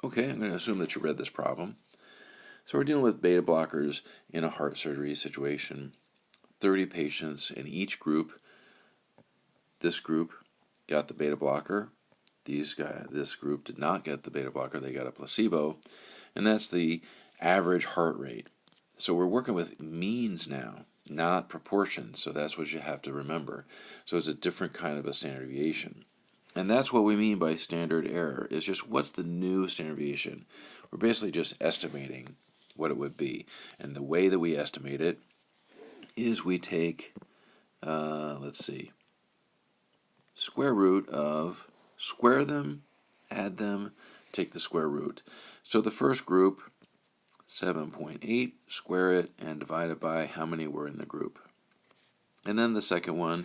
Okay, I'm going to assume that you read this problem. So we're dealing with beta blockers in a heart surgery situation. 30 patients in each group. This group got the beta blocker. This group did not get the beta blocker. They got a placebo. And that's the average heart rate. So we're working with means now, not proportions. So that's what you have to remember. So it's a different kind of a standard deviation. And that's what we mean by standard error, is just what's the new standard deviation. We're basically just estimating what it would be. And the way that we estimate it is we take, square root of, square them, add them, take the square root. So the first group, 7.8, square it and divide it by how many were in the group. And then the second one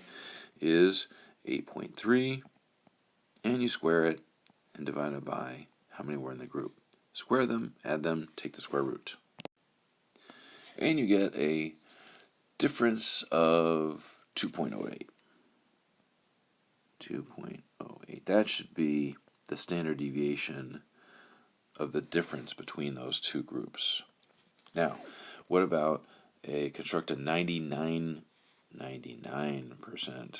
is 8.3, and you square it and divide it by how many were in the group. Square them, add them, take the square root. And you get a difference of 2.08. 2.08. That should be the standard deviation of the difference between those two groups. Now, what about construct a 99%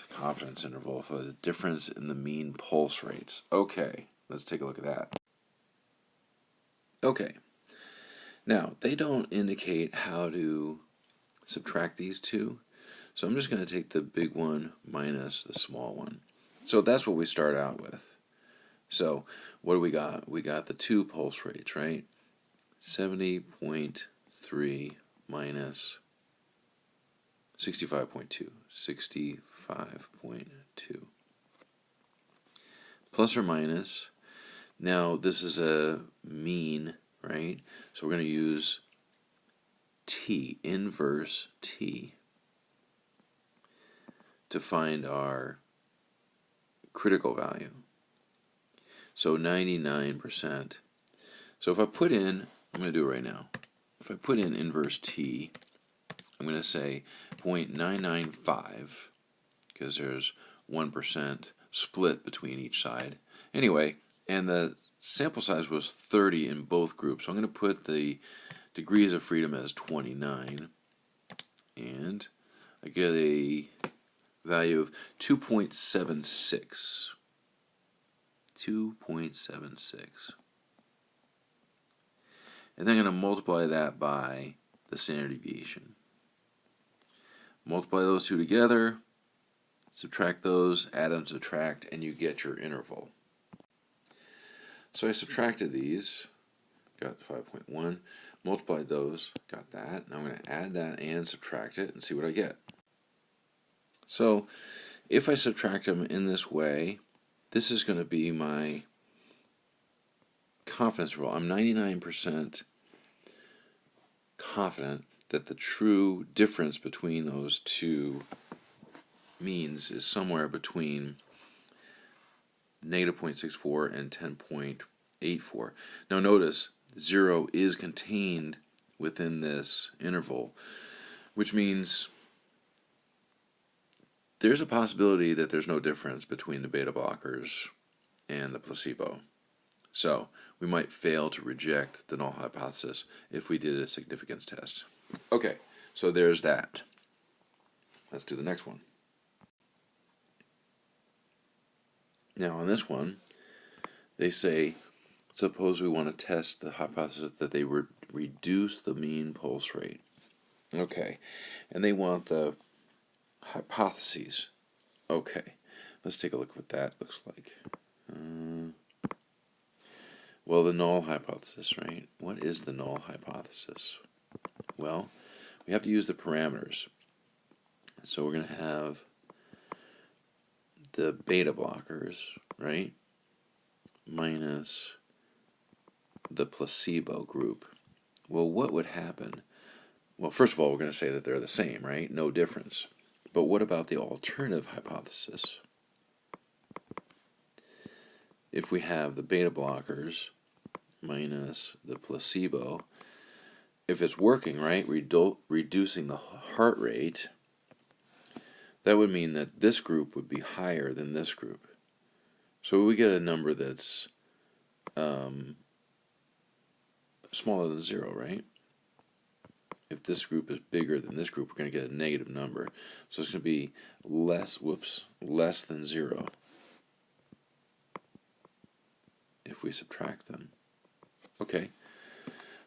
confidence interval for the difference in the mean pulse rates? Okay, let's take a look at that. Okay, now they don't indicate how to subtract these two, so I'm just going to take the big one minus the small one. So that's what we start out with. So what do we got? We got the two pulse rates, right? 70.3 minus 65.2. 65.2. Plus or minus. Now this is a mean, right? So we're going to use t, inverse t, to find our critical value. So 99%. So if I put in, I'm going to do it right now. If I put in inverse t, I'm going to say 0.995, because there's 1% split between each side. Anyway, and the sample size was 30 in both groups. So I'm going to put the degrees of freedom as 29, and I get a value of 2.76. 2.76. And then I'm going to multiply that by the standard deviation. Multiply those two together, subtract those, add them, subtract, and you get your interval. So I subtracted these, got 5.1, multiplied those, got that. Now I'm going to add that and subtract it and see what I get. So if I subtract them in this way, this is going to be my confidence interval. I'm 99% confident that the true difference between those two means is somewhere between negative 0.64 and 10.84. Now notice 0 is contained within this interval, which means there's a possibility that there's no difference between the beta blockers and the placebo. So we might fail to reject the null hypothesis if we did a significance test. Okay, so there's that. Let's do the next one. Now on this one, they say, suppose we want to test the hypothesis that they would reduce the mean pulse rate. Okay, and they want the hypotheses. Okay, let's take a look at what that looks like. Well, the null hypothesis, right? What is the null hypothesis? Well, we have to use the parameters. So we're going to have the beta blockers, right, minus the placebo group. Well, what would happen? Well, first of all, we're going to say that they're the same, right? No difference. But what about the alternative hypothesis? If we have the beta blockers minus the placebo, if it's working, right, reducing the heart rate, that would mean that this group would be higher than this group. So we get a number that's smaller than 0, right? If this group is bigger than this group, we're going to get a negative number. So it's going to be less than 0 if we subtract them. Okay,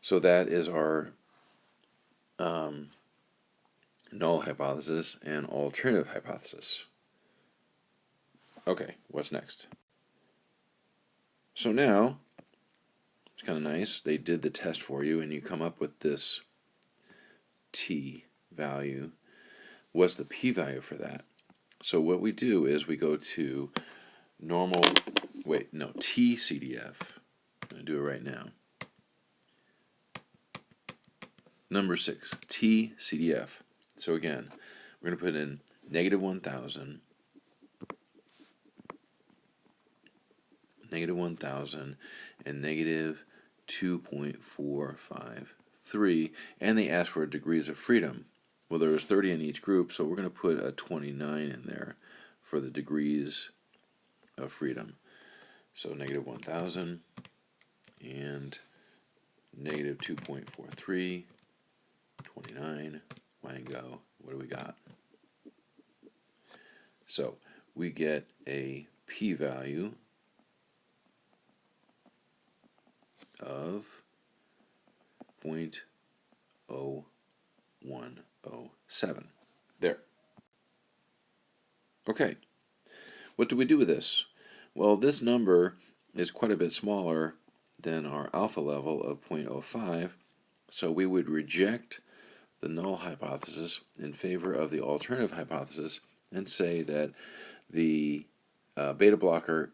so that is our null hypothesis and alternative hypothesis. Okay, what's next? So now, it's kind of nice, they did the test for you and you come up with this t value. What's the p-value for that? So what we do is we go to TCDF. I'm going to do it right now. Number 6, TCDF. So again, we're going to put in negative 1,000, and negative 2.453, and they ask for degrees of freedom. Well, there was 30 in each group, so we're going to put a 29 in there for the degrees of freedom. So negative 1,000 and negative 2.43, 29, Wango. What do we got? So we get a p-value of 0.0107. There. Okay. What do we do with this? Well, this number is quite a bit smaller than our alpha level of 0.05, so we would reject the null hypothesis in favor of the alternative hypothesis and say that the beta blocker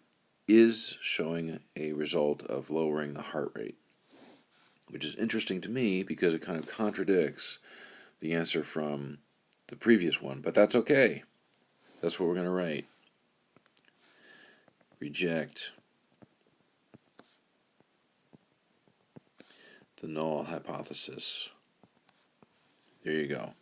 is showing a result of lowering the heart rate, which is interesting to me because it kind of contradicts the answer from the previous one, but that's okay. That's what we're going to write. Reject the null hypothesis. There you go.